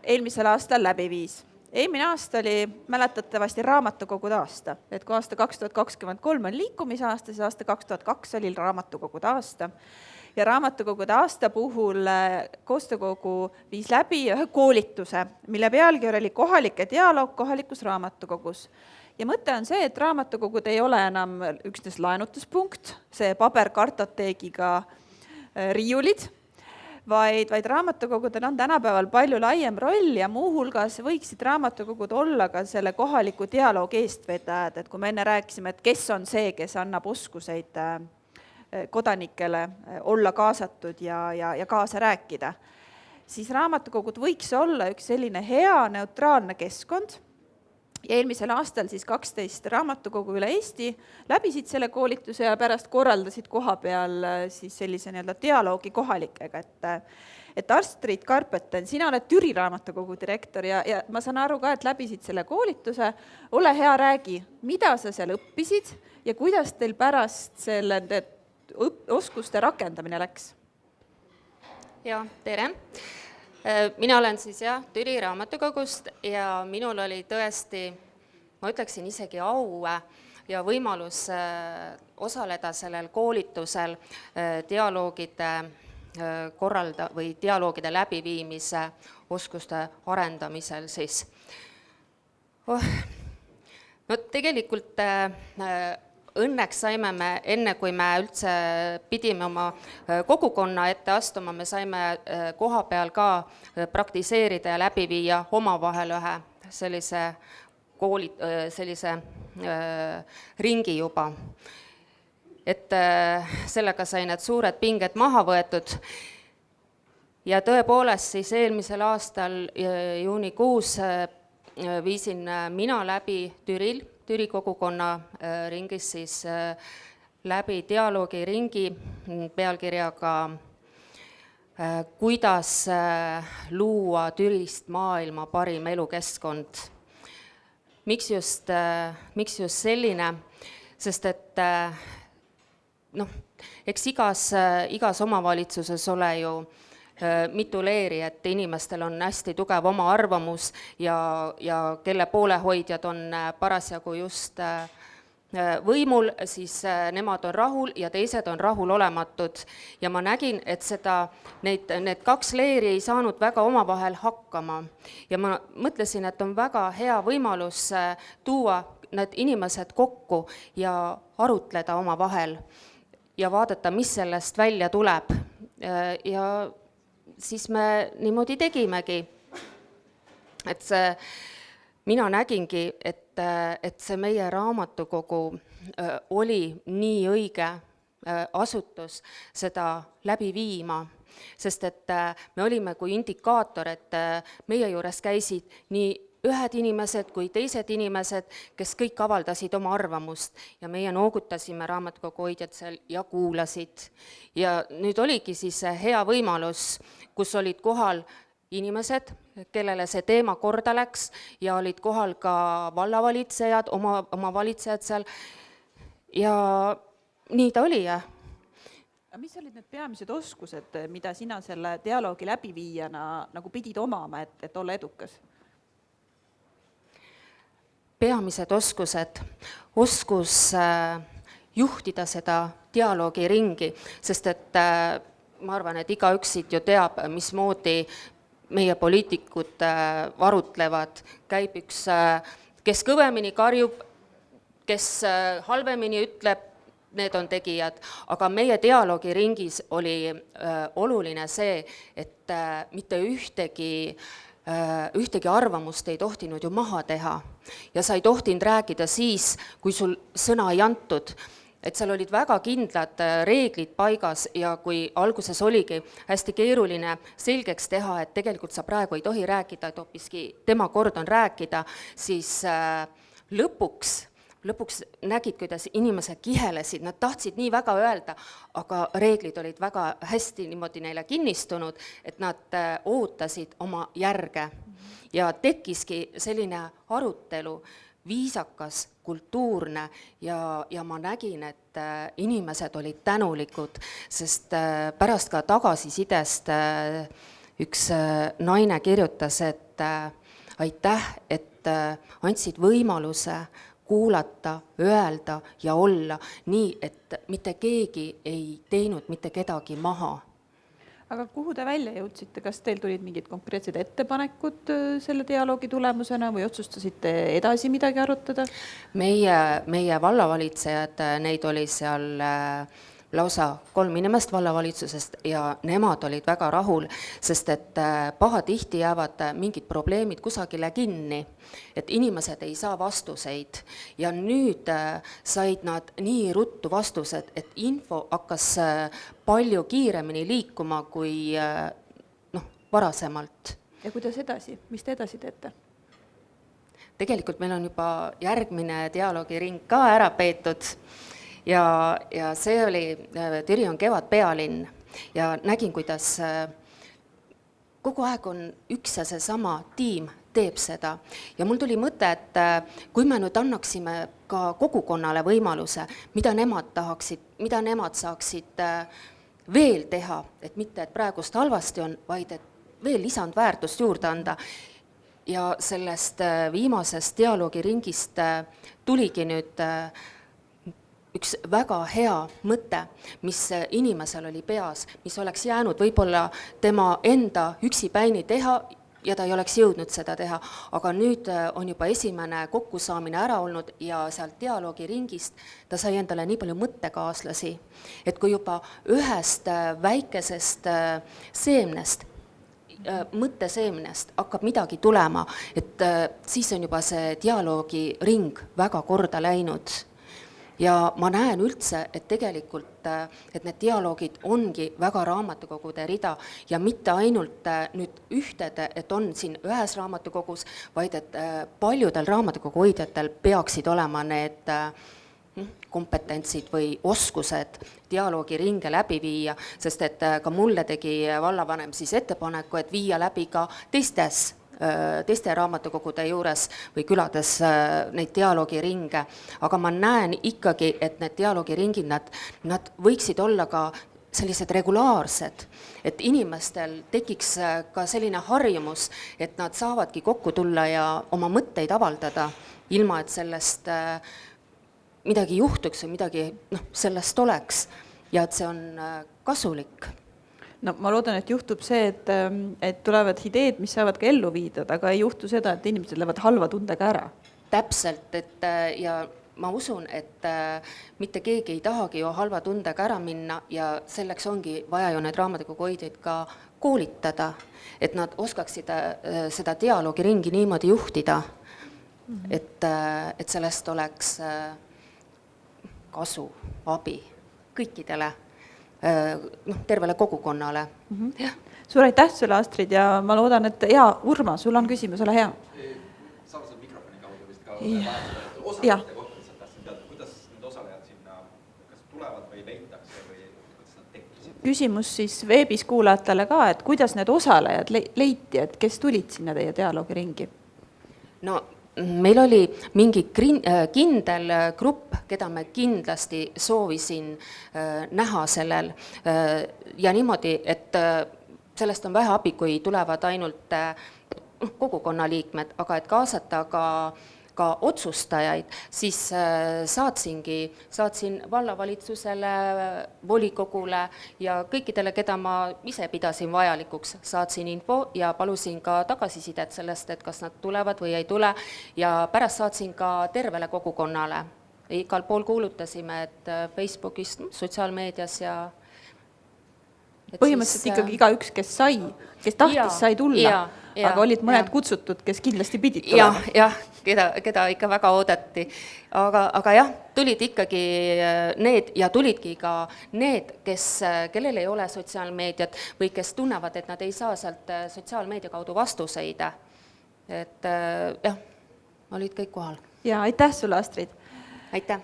eelmisel aastal läbi viis. Eelmine aasta oli mäletatavasti raamatukogude aasta, et kui aasta 2023 on liikumisaasta, siis aasta 2002 oli raamatukogude aasta. Ja raamatukogude aasta puhul koostöökogu viis läbi ühe koolituse, mille pealkiri oli kohalike dialoog kohalikus raamatukogus. Ja mõte on see, et raamatukogud ei ole enam üksnes laenutuspunkt, see paberkartoteegiga riiulid, vaid raamatukogudel on tänapäeval palju laiem roll ja muuhulgas võiksid raamatukogud olla ka selle kohaliku dialoogi eestvedajad, et kui me enne rääkisime, et kes on see, kes annab oskuseid kodanikele olla kaasatud ja kaasa rääkida, siis raamatukogud võiks olla üks selline hea neutraalne keskkond. Ja eelmisel aastal siis 12 raamatukogu üle Eesti läbisid selle koolituse ja pärast korraldasid koha peal siis sellise dialoogi kohalikega. Et Astrid Karpeten, sina oled Türi raamatukogu direktor ja ma saan aru ka, et läbisid selle koolituse. Ole hea, räägi, mida sa seal õppisid ja kuidas teil pärast selle oskuste rakendamine läks? Ja, tere! Mina olen siis Türi raamatukogust ja minul oli tõesti, ma ütleksin isegi au ja võimalus osaleda sellel koolitusel dialoogide või dialoogide läbiviimise oskuste arendamisel siis. No tegelikult õnneks saime me, enne kui me üldse pidime oma kogukonna ette astuma, me saime koha peal ka praktiseerida ja läbi viia omavahel ühe sellise ringi juba. Et sellega sai need suured pinged maha võetud. Ja tõepoolest siis eelmisel aastal juunikuus viisin mina läbi Türi kogukonna ringis siis läbi dialoogiringi pealkirjaga kuidas luua Türist maailma parim elukeskkond. Miks just selline? Sest et eks igas omavalitsuses ole ju mitu leeri, et inimestel on hästi tugev oma arvamus ja kelle poolehoidjad on parasjagu just võimul, siis nemad on rahul ja teised on rahulolematud. Ja ma nägin, et need kaks leeri ei saanud väga omavahel hakkama. Ja ma mõtlesin, et on väga hea võimalus tuua need inimesed kokku ja arutleda omavahel ja vaadata, mis sellest välja tuleb. Ja siis me niimoodi tegimegi. Et mina nägingi, et see meie raamatukogu oli nii õige asutus seda läbi viima, sest et me olime kui indikaator, et meie juures käisid nii ühed inimesed kui teised inimesed, kes kõik avaldasid oma arvamust ja meie noogutasime raamatukogu hoidjad seal ja kuulasid. Ja nüüd oligi siis hea võimalus, kus olid kohal inimesed, kellele see teema korda läks ja olid kohal ka vallavalitsejad, oma valitsejad seal ja nii ta oli. Mis olid need peamised oskused, mida sina selle dialoogi läbiviijana nagu pidid omama, et olla edukas? Peamised oskus juhtida seda dialoogiringi, sest et ma arvan, et igaüks siit ju teab, mismoodi meie poliitikud arutlevad. Käib üks, kes kõvemini karjub, kes halvemini ütleb, need on tegijad. Aga meie dialoogiringis oli oluline see, et mitte ühtegi arvamust ei tohtinud ju maha teha. Ja sa ei tohtinud rääkida siis, kui sul sõna ei antud. Et seal olid väga kindlad reeglid paigas ja kui alguses oligi hästi keeruline selgeks teha, et tegelikult sa praegu ei tohi rääkida, et hoopiski tema kord on rääkida, siis lõpuks nägid, kuidas inimesed kihelesid, nad tahtsid nii väga öelda, aga reeglid olid väga hästi niimoodi neile kinnistunud, et nad ootasid oma järge. Ja tekkiski selline arutelu, viisakas, kultuurne ja ma nägin, et inimesed olid tänulikud, sest pärast ka tagasisidest üks naine kirjutas, et aitäh, et andsid võimaluse kuulata, öelda ja olla nii, et mitte keegi ei teinud mitte kedagi maha. Aga kuhu te välja jõudsite? Kas teil tulid mingid konkreetsed ettepanekud selle dialoogi tulemusena või otsustasite edasi midagi arutada? Meie vallavalitsejad, neid oli seal lausa 3 inimest vallavalitsusest ja nemad olid väga rahul, sest et pahatihti jäävad mingid probleemid kusagile kinni, et inimesed ei saa vastuseid ja nüüd said nad nii ruttu vastused, et info hakkas palju kiiremini liikuma kui varasemalt. Ja kuidas edasi? Mis te edasi teete? Tegelikult meil on juba järgmine dialoogiring ka ära peetud ja see oli Tirion Kevadpealinn ja nägin, kuidas kogu aeg on üks ja seesama tiim teeb seda. Ja mul tuli mõte, et kui me nüüd annaksime ka kogukonnale võimaluse, mida nemad tahaksid, mida nemad saaksid veel teha, et mitte, et praegust halvasti on, vaid et veel lisandväärtust juurde anda. Ja sellest viimasest dialoogiringist tuligi nüüd üks väga hea mõte, mis inimesel oli peas, mis oleks jäänud võib-olla tema enda üksipäini teha ja ta ei oleks jõudnud seda teha, aga nüüd on juba esimene kokkusaamine ära olnud ja sealt dialoogiringist ta sai endale nii palju mõttekaaslasi, et kui juba ühest väikesest seemnest, mõtteseemnest hakkab midagi tulema, et siis on juba see dialoogiring väga korda läinud. Ja ma näen üldse, et tegelikult et need dialoogid ongi väga raamatukogude rida ja mitte ainult nüüd ühtede, et on siin ühes raamatukogus, vaid et paljudel raamatukogu hoidjatel peaksid olema need kompetentsid või oskused dialoogiringe läbi viia, sest et ka mulle tegi vallavanem siis ettepaneku, et viia läbi ka teiste raamatukogude juures või külades neid dialoogiringe, aga ma näen ikkagi, et need dialoogiringid, nad võiksid olla ka sellised regulaarsed, et inimestel tekiks ka selline harjumus, et nad saavadki kokku tulla ja oma mõtteid avaldada, ilma et sellest midagi juhtuks või midagi sellest oleks ja et see on kasulik. No ma loodan, et juhtub see, et tulevad ideed, mis saavad ka ellu viidud, aga ei juhtu seda, et inimesed lähevad halva tundega ära. Täpselt, et ja ma usun, et mitte keegi ei tahagi ju halva tundega ära minna ja selleks ongi vaja ju need raamatukogu hoidjaid ka koolitada, et nad oskaksid seda dialoogiringi niimoodi juhtida, et sellest oleks kasu, abi kõikidele, tervele kogukonnale. Suur aitäh sulle, Astrid, ja ma loodan, et Urma, sul on küsimus, ole hea. Saab seal mikrofoni kaudu vist ka osalejate kohta lihtsalt tahtsin teada, kuidas need osalejad sinna kas tulevad või leitakse või kuidas nad tekkisid? Küsimus siis veebis kuulajatele ka, et kuidas need osalejad leiti, et kes tulid sinna teie dialoogiringi? No meil oli mingi kindel grupp, keda me kindlasti soovisin näha sellel ja niimoodi, et sellest on vähe abi, kui tulevad ainult kogukonna liikmed, aga et kaasata ka otsustajaid, siis saatsin vallavalitsusele, volikogule ja kõikidele, keda ma ise pidasin vajalikuks, saatsin info ja palusin ka tagasisidet sellest, et kas nad tulevad või ei tule ja pärast saatsin ka tervele kogukonnale. Igal pool kuulutasime, et Facebookis, sotsiaalmeedias ja põhimõtteliselt ikkagi igaüks, kes tahtis, sai tulla, aga olid mõned kutsutud, kes kindlasti pidid tulema. Jah, keda ikka väga oodati. Aga jah, tulid ikkagi need ja tulidki ka need, kellel ei ole sotsiaalmeediat või kes tunnevad, et nad ei saa sealt sotsiaalmeedia kaudu vastuseid. Et jah, olid kõik kohal. Ja aitäh sulle, Astrid! Aitäh!